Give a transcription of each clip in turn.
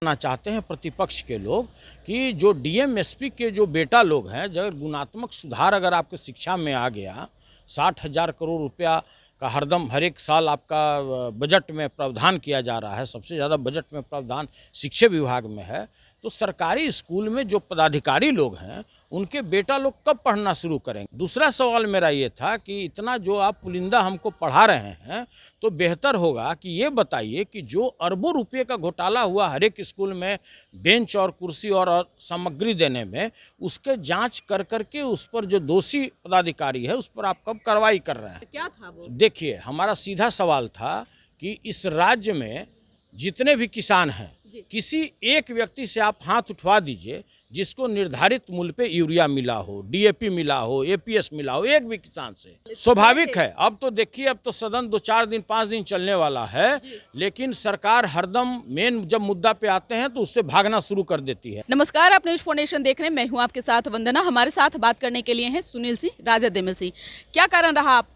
जानना चाहते हैं प्रतिपक्ष के लोग कि जो डीएम एसपी के जो बेटा लोग हैं, अगर गुणात्मक सुधार अगर आपके शिक्षा में आ गया, 60,000 करोड़ रुपया का हरदम हर एक साल आपका बजट में प्रावधान किया जा रहा है, सबसे ज़्यादा बजट में प्रावधान शिक्षा विभाग में है, तो सरकारी स्कूल में जो पदाधिकारी लोग हैं उनके बेटा लोग कब पढ़ना शुरू करेंगे। दूसरा सवाल मेरा ये था कि इतना जो आप पुलिंदा हमको पढ़ा रहे हैं, तो बेहतर होगा कि ये बताइए कि जो अरबों रुपये का घोटाला हुआ हर एक स्कूल में बेंच और कुर्सी और सामग्री देने में, उसके जांच कर करके उस पर जो दोषी पदाधिकारी है उस पर आप कब कार्रवाई कर रहे हैं। क्या था वो? देखिए, हमारा सीधा सवाल था कि इस राज्य में जितने भी किसान हैं, किसी एक व्यक्ति से आप हाथ उठवा दीजिए जिसको निर्धारित मूल्य पे यूरिया मिला हो, डीएपी मिला हो, एपीएस मिला हो, एक भी किसान से। स्वाभाविक है, अब तो देखिए, अब तो सदन 2-4 दिन 5 दिन चलने वाला है, लेकिन सरकार हरदम मेन जब मुद्दा पे आते हैं तो उससे भागना शुरू कर देती है। नमस्कार, आप न्यूज फाउंडेशन देख रहे हैं, मैं हूं आपके साथ वंदना। हमारे साथ बात करने के लिए हैं सुनील सिंह, राजद एमएलसी। क्या कारण रहा आप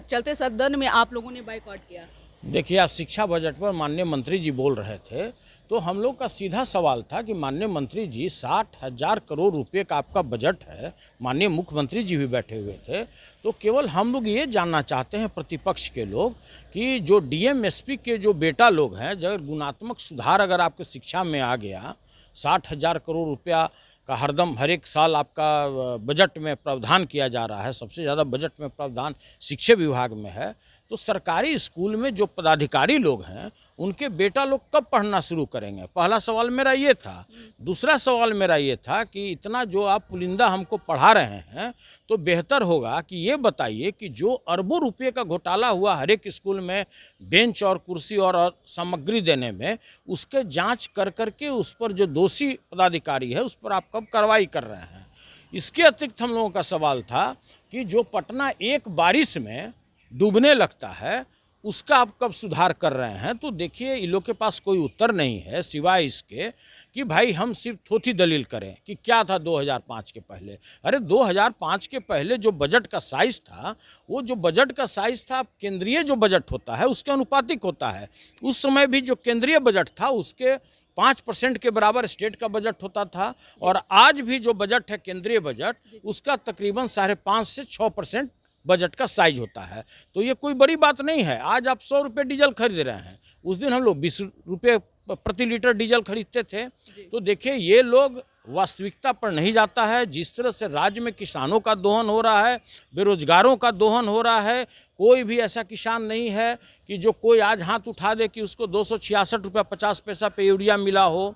चलते सदन में आप लोगों ने बाइकआउट किया? देखिए, आज शिक्षा बजट पर माननीय मंत्री जी बोल रहे थे, तो हम लोग का सीधा सवाल था कि माननीय मंत्री जी 60,000 करोड़ रुपए का आपका बजट है, माननीय मुख्यमंत्री जी भी बैठे हुए थे, तो केवल हम लोग ये जानना चाहते हैं प्रतिपक्ष के लोग कि जो डीएम एसपी के जो बेटा लोग हैं, अगर गुणात्मक सुधार अगर आपके शिक्षा में आ गया, 60,000 करोड़ रुपया का हरदम हर एक साल आपका बजट में प्रावधान किया जा रहा है, सबसे ज़्यादा बजट में प्रावधान शिक्षा विभाग में है, तो सरकारी स्कूल में जो पदाधिकारी लोग हैं उनके बेटा लोग कब पढ़ना शुरू करेंगे। पहला सवाल मेरा ये था। दूसरा सवाल मेरा ये था कि इतना जो आप पुलिंदा हमको पढ़ा रहे हैं, तो बेहतर होगा कि ये बताइए कि जो अरबों रुपये का घोटाला हुआ हर एक स्कूल में बेंच और कुर्सी और सामग्री देने में, उसके जांच कर करके उस पर जो दोषी पदाधिकारी है उस पर आप कब कार्रवाई कर रहे हैं। इसके अतिरिक्त हम लोगों का सवाल था कि जो पटना एक बारिश में डूबने लगता है, उसका आप कब सुधार कर रहे हैं। तो देखिए, इन लोग के पास कोई उत्तर नहीं है सिवाय इसके कि भाई हम सिर्फ थोथी दलील करें कि क्या था 2005 के पहले। अरे 2005 के पहले जो बजट का साइज़ था, वो जो बजट का साइज़ था केंद्रीय जो बजट होता है उसके अनुपातिक होता है। उस समय भी जो केंद्रीय बजट था उसके 5% के बराबर स्टेट का बजट होता था, और आज भी जो बजट है केंद्रीय बजट, उसका तकरीबन 5.5 से 6% बजट का साइज होता है। तो ये कोई बड़ी बात नहीं है। आज आप 100 रुपये डीजल खरीद रहे हैं, उस दिन हम लोग 20 रुपये प्रति लीटर डीजल खरीदते थे। तो देखिए, ये लोग वास्तविकता पर नहीं जाता है। जिस तरह से राज्य में किसानों का दोहन हो रहा है, बेरोजगारों का दोहन हो रहा है, कोई भी ऐसा किसान नहीं है कि जो कोई आज हाथ उठा दे कि उसको 266 रुपया 50 पैसा पे यूरिया मिला हो।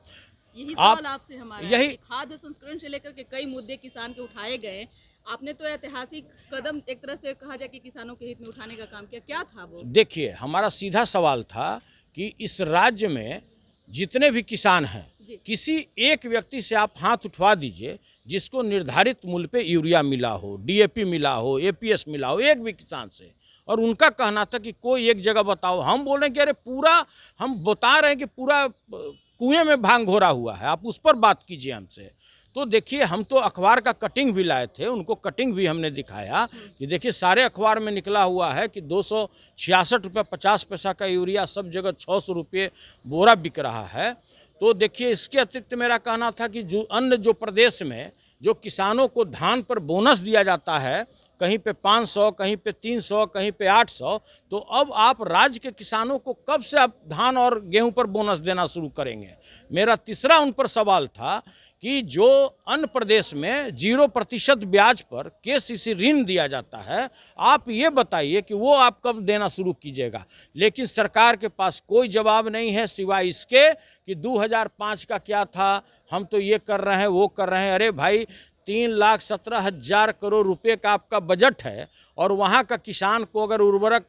यही सवाल आपसे हमारा यही है कि खाद्य संस्करण से लेकर के कई मुद्दे किसान के उठाए गए, आपने तो ऐतिहासिक कदम एक तरह से कहा जाए कि किसानों के हित में उठाने का काम किया। क्या था वो? देखिए, हमारा सीधा सवाल था कि इस राज्य में जितने भी किसान हैं, किसी एक व्यक्ति से आप हाथ उठवा दीजिए जिसको निर्धारित मूल्य पे यूरिया मिला हो, डीएपी मिला हो, एपीएस मिला हो, एक भी किसान से। और उनका कहना था कि कोई एक जगह बताओ। हम बोल रहे हैं कि अरे पूरा, हम बता रहे हैं कि पूरा कुएं में भांग घोरा हुआ है, आप उस पर बात कीजिए हमसे। तो देखिए, हम तो अखबार का कटिंग भी लाए थे, उनको कटिंग भी हमने दिखाया कि देखिए सारे अखबार में निकला हुआ है कि 266 रुपये 50 पैसा का यूरिया सब जगह 600 रुपये बोरा बिक रहा है। तो देखिए, इसके अतिरिक्त मेरा कहना था कि जो अन्य जो प्रदेश में जो किसानों को धान पर बोनस दिया जाता है, कहीं पे 500, कहीं पे 300, कहीं पे 800, तो अब आप राज्य के किसानों को कब से आप धान और गेहूं पर बोनस देना शुरू करेंगे। मेरा तीसरा उन पर सवाल था कि जो अन्य प्रदेश में 0% ब्याज पर केसीसी ऋण दिया जाता है, आप ये बताइए कि वो आप कब देना शुरू कीजिएगा। लेकिन सरकार के पास कोई जवाब नहीं है सिवाय इसके कि 2005 का क्या था, हम तो ये कर रहे हैं, वो कर रहे हैं। अरे भाई, 3,17,000 करोड़ रुपए का आपका बजट है, और वहाँ का किसान को अगर उर्वरक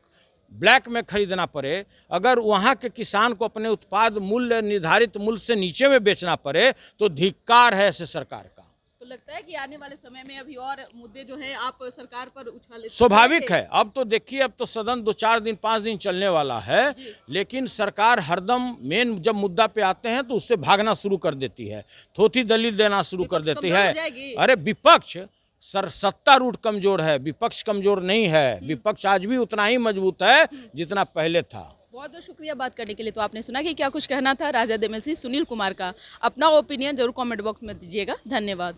ब्लैक में खरीदना पड़े, अगर वहाँ के किसान को अपने उत्पाद मूल्य निर्धारित मूल्य से नीचे में बेचना पड़े, तो धिक्कार है ऐसे सरकार का। तो लगता है कि आने वाले समय में अभी और मुद्दे जो है आप सरकार पर उछाले? स्वाभाविक है। अब तो देखिए, अब तो सदन 2-4 दिन 5 दिन चलने वाला है, लेकिन सरकार हरदम मेन जब मुद्दा पे आते हैं तो उससे भागना शुरू कर देती है, थोथी दलील देना शुरू कर देती है। अरे विपक्ष सत्तारूढ़ कमजोर है, विपक्ष कमजोर नहीं है। विपक्ष आज भी उतना ही मजबूत है जितना पहले था। बहुत बहुत शुक्रिया बात करने के लिए। तो आपने सुना कि क्या कुछ कहना था राजद एमएलसी सुनील कुमार का। अपना ओपिनियन जरूर कमेंट बॉक्स में दीजिएगा। धन्यवाद।